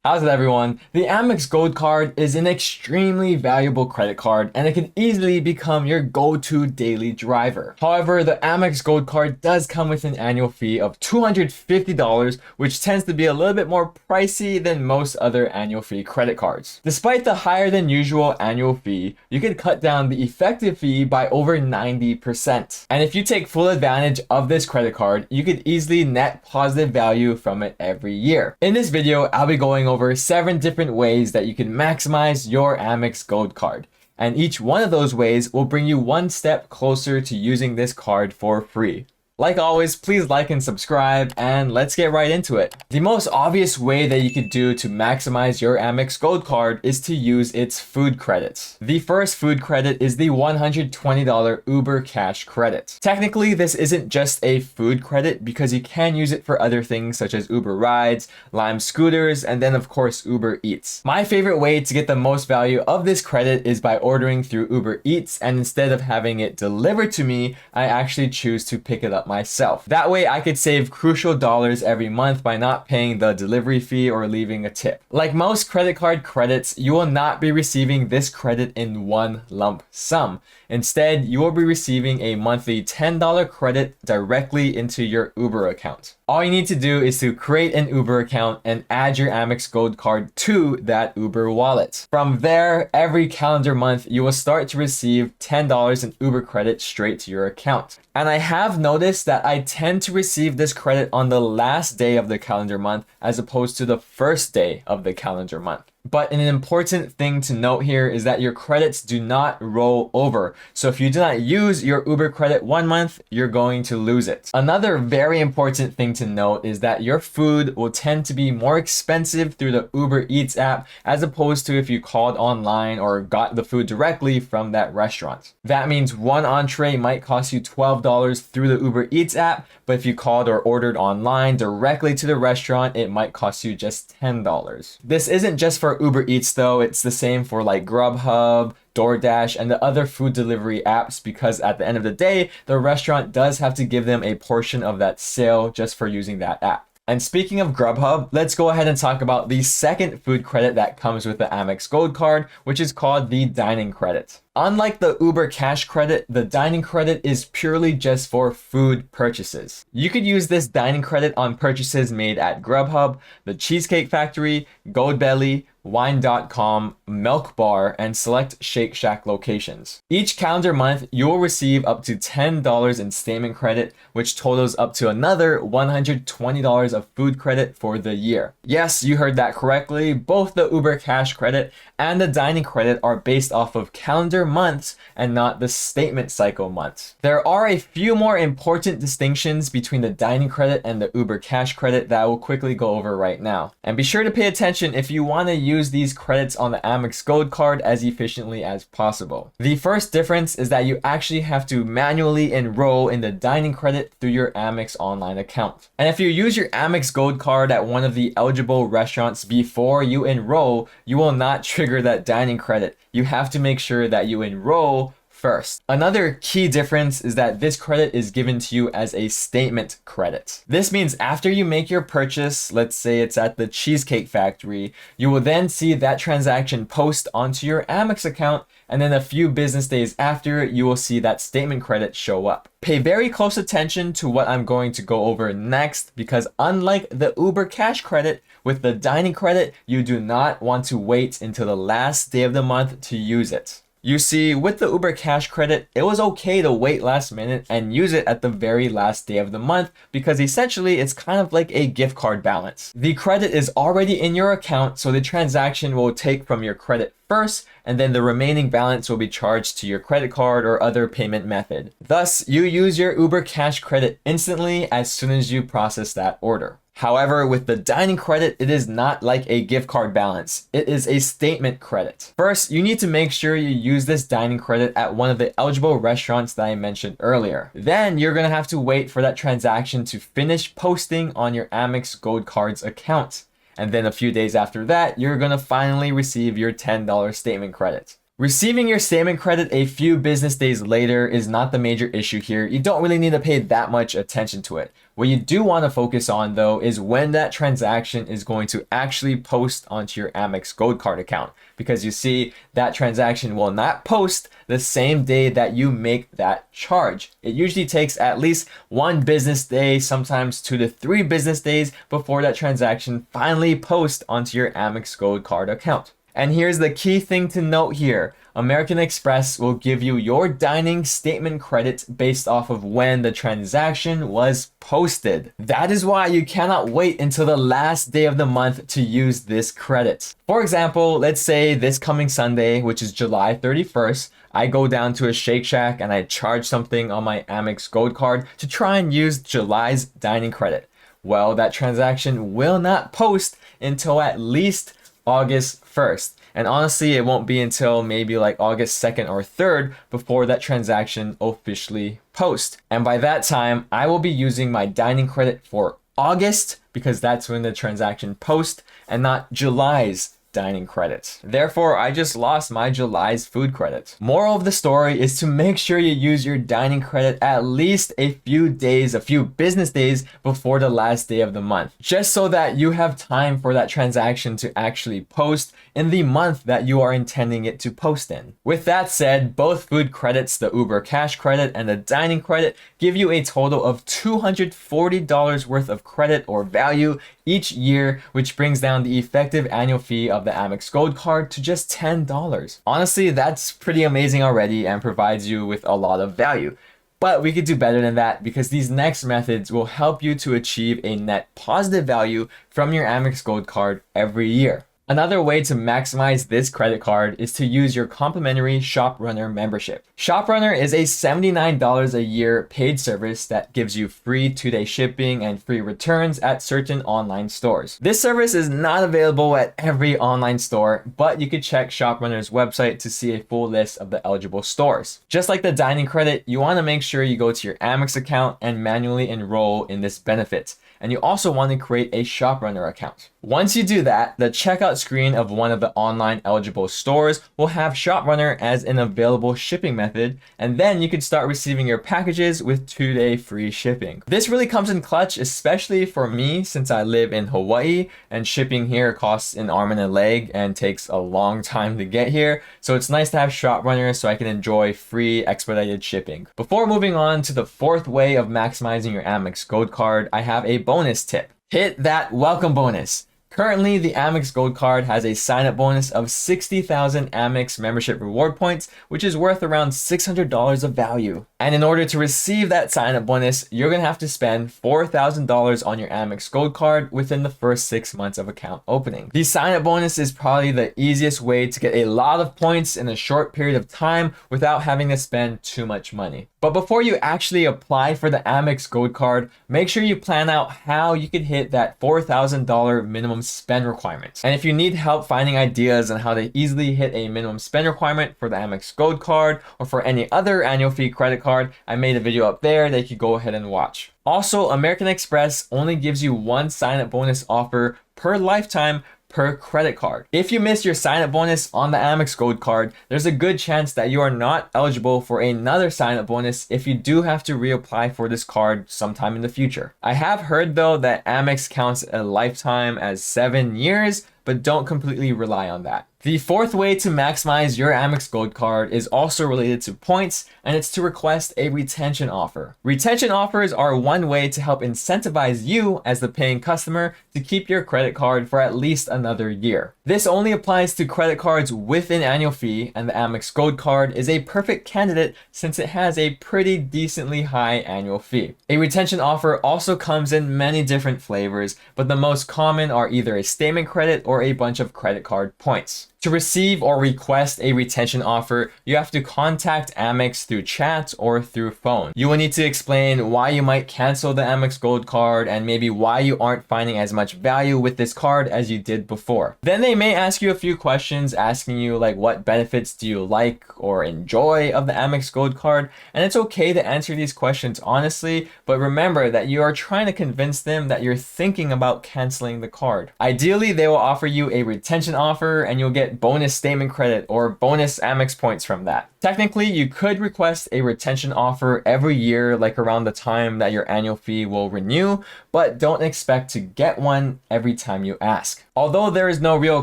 How's it, everyone? The Amex Gold Card is an extremely valuable credit card and it can easily become your go-to daily driver. However, the Amex Gold Card does come with an annual fee of $250, which tends to be a little bit more pricey than most other annual fee credit cards. Despite the higher than usual annual fee, you can cut down the effective fee by over 90%. And if you take full advantage of this credit card, you could easily net positive value from it every year. In this video, I'll be going over 7 different ways that you can maximize your Amex Gold Card. And each one of those ways will bring you one step closer to using this card for free. Like always, please like and subscribe, and let's get right into it. The most obvious way that you could do to maximize your Amex Gold Card is to use its food credits. The first food credit is the $120 Uber Cash credit. Technically, this isn't just a food credit because you can use it for other things such as Uber rides, Lime scooters, and then of course Uber Eats. My favorite way to get the most value of this credit is by ordering through Uber Eats, and instead of having it delivered to me, I actually choose to pick it up myself. That way I could save crucial dollars every month by not paying the delivery fee or leaving a tip. Like most credit card credits, you will not be receiving this credit in one lump sum. Instead, you will be receiving a monthly $10 credit directly into your Uber account. All you need to do is to create an Uber account and add your Amex Gold Card to that Uber wallet. From there, every calendar month, you will start to receive $10 in Uber credit straight to your account. And I have noticed that I tend to receive this credit on the last day of the calendar month as opposed to the first day of the calendar month. But an important thing to note here is that your credits do not roll over. So if you do not use your Uber credit one month, you're going to lose it. Another very important thing to note is that your food will tend to be more expensive through the Uber Eats app as opposed to if you called online or got the food directly from that restaurant. That means one entree might cost you $12 through the Uber Eats app, but if you called or ordered online directly to the restaurant, it might cost you just $10. This isn't just for Uber Eats though, it's the same for like Grubhub, DoorDash, and the other food delivery apps because at the end of the day, the restaurant does have to give them a portion of that sale just for using that app. And speaking of Grubhub, let's go ahead and talk about the second food credit that comes with the Amex Gold Card, which is called the dining credit. Unlike the Uber Cash credit, the dining credit is purely just for food purchases. You could use this dining credit on purchases made at Grubhub, the Cheesecake Factory, Goldbelly, Wine.com, Milk Bar, and select Shake Shack locations. Each calendar month, you will receive up to $10 in statement credit, which totals up to another $120 of food credit for the year. Yes, you heard that correctly. Both the Uber Cash credit and the dining credit are based off of calendar months and not the statement cycle months. There are a few more important distinctions between the dining credit and the Uber Cash credit that I will quickly go over right now. And be sure to pay attention if you want to use these credits on the Amex Gold Card as efficiently as possible. The first difference is that you actually have to manually enroll in the dining credit through your Amex online account. And if you use your Amex Gold Card at one of the eligible restaurants before you enroll, you will not trigger that dining credit. You have to make sure that you enroll first. Another key difference is that this credit is given to you as a statement credit. This means after you make your purchase, let's say it's at the Cheesecake Factory, you will then see that transaction post onto your Amex account, and then a few business days after, you will see that statement credit show up. Pay very close attention to what I'm going to go over next because unlike the Uber Cash credit, with the dining credit, you do not want to wait until the last day of the month to use it. You see, with the Uber Cash credit, it was okay to wait last minute and use it at the very last day of the month because essentially it's kind of like a gift card balance. The credit is already in your account, so the transaction will take from your credit first, and then the remaining balance will be charged to your credit card or other payment method. Thus, you use your Uber Cash credit instantly as soon as you process that order. However, with the dining credit, it is not like a gift card balance. It is a statement credit. First, you need to make sure you use this dining credit at one of the eligible restaurants that I mentioned earlier. Then you're going to have to wait for that transaction to finish posting on your Amex Gold Card's account. And then a few days after that, you're going to finally receive your $10 statement credit. Receiving your statement credit a few business days later is not the major issue here. You don't really need to pay that much attention to it. What you do want to focus on though is when that transaction is going to actually post onto your Amex Gold Card account, because you see that transaction will not post the same day that you make that charge. It usually takes at least 1 business day, sometimes 2 to 3 business days before that transaction finally posts onto your Amex Gold Card account. And here's the key thing to note here. American Express will give you your dining statement credit based off of when the transaction was posted. That is why you cannot wait until the last day of the month to use this credit. For example, let's say this coming Sunday, which is July 31st, I go down to a Shake Shack and I charge something on my Amex Gold Card to try and use July's dining credit. Well, that transaction will not post until at least August 1st. And honestly, it won't be until maybe like August 2nd or 3rd before that transaction officially posts. And by that time, I will be using my dining credit for August because that's when the transaction posts and not July's dining credits. Therefore, I just lost my July's food credit. Moral of the story is to make sure you use your dining credit at least a few business days before the last day of the month, just so that you have time for that transaction to actually post in the month that you are intending it to post in. With that said, both food credits, the Uber cash credit and the dining credit, give you a total of $240 worth of credit or value each year, which brings down the effective annual fee of the Amex Gold Card to just $10. Honestly, that's pretty amazing already and provides you with a lot of value. But we could do better than that because these next methods will help you to achieve a net positive value from your Amex Gold Card every year. Another way to maximize this credit card is to use your complimentary ShopRunner membership. ShopRunner is a $79 a year paid service that gives you free 2-day shipping and free returns at certain online stores. This service is not available at every online store, but you could check ShopRunner's website to see a full list of the eligible stores. Just like the dining credit, you want to make sure you go to your Amex account and manually enroll in this benefit. And you also want to create a ShopRunner account. Once you do that, the checkout screen of one of the online eligible stores will have ShopRunner as an available shipping method, and then you can start receiving your packages with 2-day free shipping. This really comes in clutch, especially for me since I live in Hawaii and shipping here costs an arm and a leg and takes a long time to get here. So it's nice to have ShopRunner so I can enjoy free expedited shipping. Before moving on to the 4th way of maximizing your Amex Gold Card, I have a bonus tip. Hit that welcome bonus. Currently, the Amex Gold Card has a sign-up bonus of 60,000 Amex membership reward points, which is worth around $600 of value. And in order to receive that sign-up bonus, you're going to have to spend $4,000 on your Amex Gold Card within the first 6 months of account opening. The sign-up bonus is probably the easiest way to get a lot of points in a short period of time without having to spend too much money. But before you actually apply for the Amex Gold Card, make sure you plan out how you could hit that $4,000 minimum spend requirement. And if you need help finding ideas on how to easily hit a minimum spend requirement for the Amex Gold Card or for any other annual fee credit card, I made a video up there that you can go ahead and watch. Also, American Express only gives you 1 sign-up bonus offer per lifetime per credit card. If you miss your sign-up bonus on the Amex Gold Card, there's a good chance that you are not eligible for another sign-up bonus if you do have to reapply for this card sometime in the future. I have heard though that Amex counts a lifetime as 7 years, but don't completely rely on that. The 4th way to maximize your Amex Gold Card is also related to points, and it's to request a retention offer. Retention offers are one way to help incentivize you as the paying customer to keep your credit card for at least another year. This only applies to credit cards with an annual fee, and the Amex Gold Card is a perfect candidate since it has a pretty decently high annual fee. A retention offer also comes in many different flavors, but the most common are either a statement credit or a bunch of credit card points. To receive or request a retention offer, you have to contact Amex through chat or through phone. You will need to explain why you might cancel the Amex Gold Card and maybe why you aren't finding as much value with this card as you did before. Then they may ask you a few questions asking you like what benefits do you like or enjoy of the Amex Gold Card, and it's okay to answer these questions honestly, but remember that you are trying to convince them that you're thinking about canceling the card. Ideally, they will offer you a retention offer and you'll get get bonus statement credit or bonus Amex points from that. Technically, you could request a retention offer every year, like around the time that your annual fee will renew, but don't expect to get one every time you ask. Although there is no real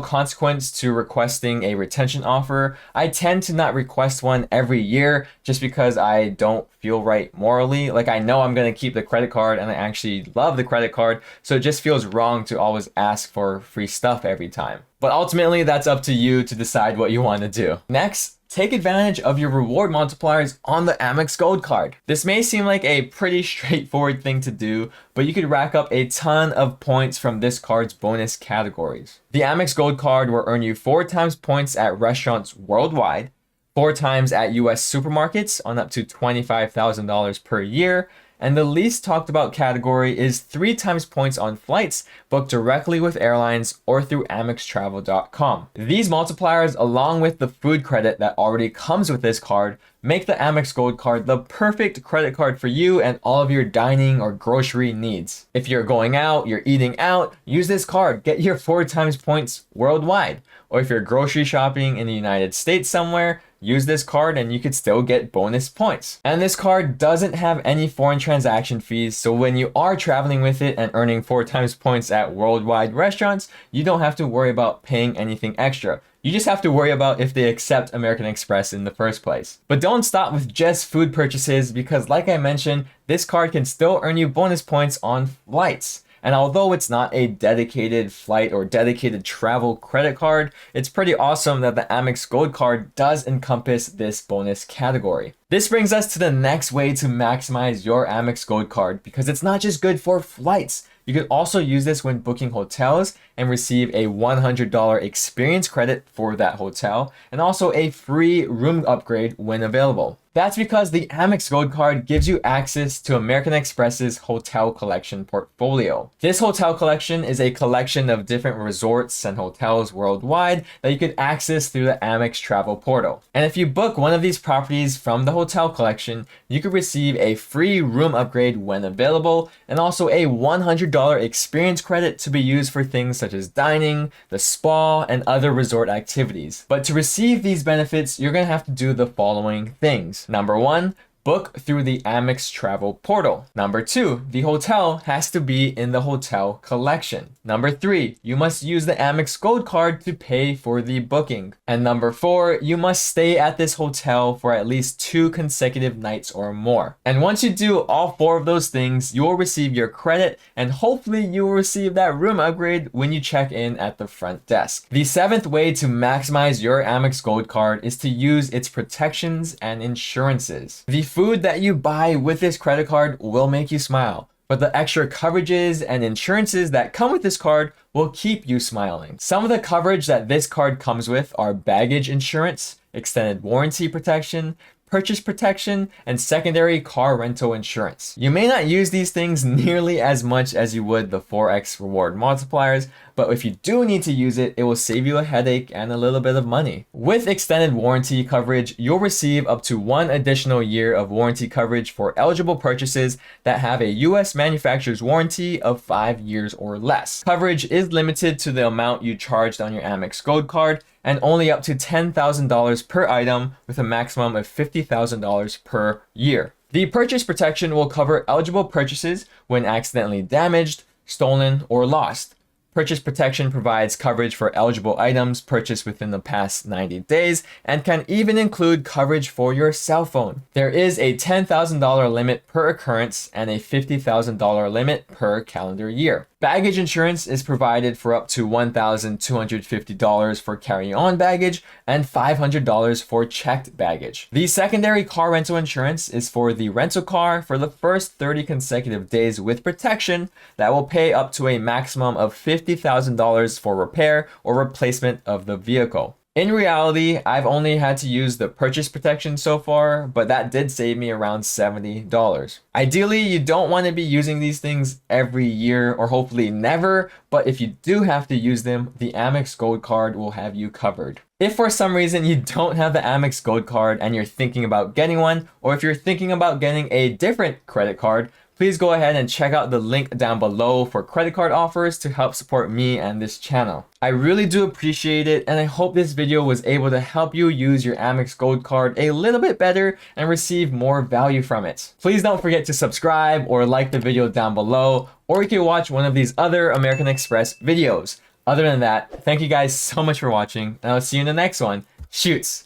consequence to requesting a retention offer, I tend to not request one every year just because I don't feel right morally. Like, I know I'm going to keep the credit card and I actually love the credit card, so it just feels wrong to always ask for free stuff every time. But ultimately, that's up to you to decide what you want to do. Next, take advantage of your reward multipliers on the Amex Gold Card. This may seem like a pretty straightforward thing to do, but you could rack up a ton of points from this card's bonus categories. The Amex Gold Card will earn you 4 times points at restaurants worldwide, 4 times at US supermarkets on up to $25,000 per year, and the least talked about category is 3 times points on flights booked directly with airlines or through AmexTravel.com. These multipliers, along with the food credit that already comes with this card, make the Amex Gold Card the perfect credit card for you and all of your dining or grocery needs. If you're going out, you're eating out, use this card, get your 4 times points worldwide. Or if you're grocery shopping in the United States somewhere, use this card and you could still get bonus points. And this card doesn't have any foreign transaction fees, so when you are traveling with it and earning 4 times points at worldwide restaurants, you don't have to worry about paying anything extra. You just have to worry about if they accept American Express in the first place. But don't stop with just food purchases because, like I mentioned, this card can still earn you bonus points on flights. And although it's not a dedicated flight or dedicated travel credit card, it's pretty awesome that the Amex Gold Card does encompass this bonus category. This brings us to the next way to maximize your Amex Gold Card because it's not just good for flights. You could also use this when booking hotels and receive a $100 experience credit for that hotel and also a free room upgrade when available. That's because the Amex Gold Card gives you access to American Express's hotel collection portfolio. This hotel collection is a collection of different resorts and hotels worldwide that you could access through the Amex travel portal. And if you book one of these properties from the hotel collection, you could receive a free room upgrade when available and also a $100 experience credit to be used for things such as dining, the spa, and other resort activities. But to receive these benefits, you're going to have to do the following things. Number 1, book through the Amex travel portal. Number 2, the hotel has to be in the hotel collection. Number 3, you must use the Amex Gold Card to pay for the booking. And number 4, you must stay at this hotel for at least 2 consecutive nights or more. And once you do all 4 of those things, you will receive your credit and hopefully you will receive that room upgrade when you check in at the front desk. The 7th way to maximize your Amex Gold Card is to use its protections and insurances. The food that you buy with this credit card will make you smile, but the extra coverages and insurances that come with this card will keep you smiling. Some of the coverage that this card comes with are baggage insurance, extended warranty protection, purchase protection, and secondary car rental insurance. You may not use these things nearly as much as you would the 4x reward multipliers, but if you do need to use it, it will save you a headache and a little bit of money. With extended warranty coverage, you'll receive up to 1 additional year of warranty coverage for eligible purchases that have a US manufacturer's warranty of 5 years or less. Coverage is limited to the amount you charged on your Amex Gold Card and only up to $10,000 per item with a maximum of $50,000 per year. The purchase protection will cover eligible purchases when accidentally damaged, stolen, or lost. Purchase protection provides coverage for eligible items purchased within the past 90 days and can even include coverage for your cell phone. There is a $10,000 limit per occurrence and a $50,000 limit per calendar year. Baggage insurance is provided for up to $1,250 for carry-on baggage and $500 for checked baggage. The secondary car rental insurance is for the rental car for the first 30 consecutive days with protection that will pay up to a maximum of $50,000 for repair or replacement of the vehicle. In reality, I've only had to use the purchase protection so far, but that did save me around $70. Ideally, you don't want to be using these things every year or hopefully never, but if you do have to use them, the Amex Gold Card will have you covered. If for some reason you don't have the Amex Gold Card and you're thinking about getting one, or if you're thinking about getting a different credit card, please go ahead and check out the link down below for credit card offers to help support me and this channel. I really do appreciate it, and I hope this video was able to help you use your Amex Gold Card a little bit better and receive more value from it. Please don't forget to subscribe or like the video down below, or you can watch one of these other American Express videos. Other than that, thank you guys so much for watching, and I'll see you in the next one. Shoots!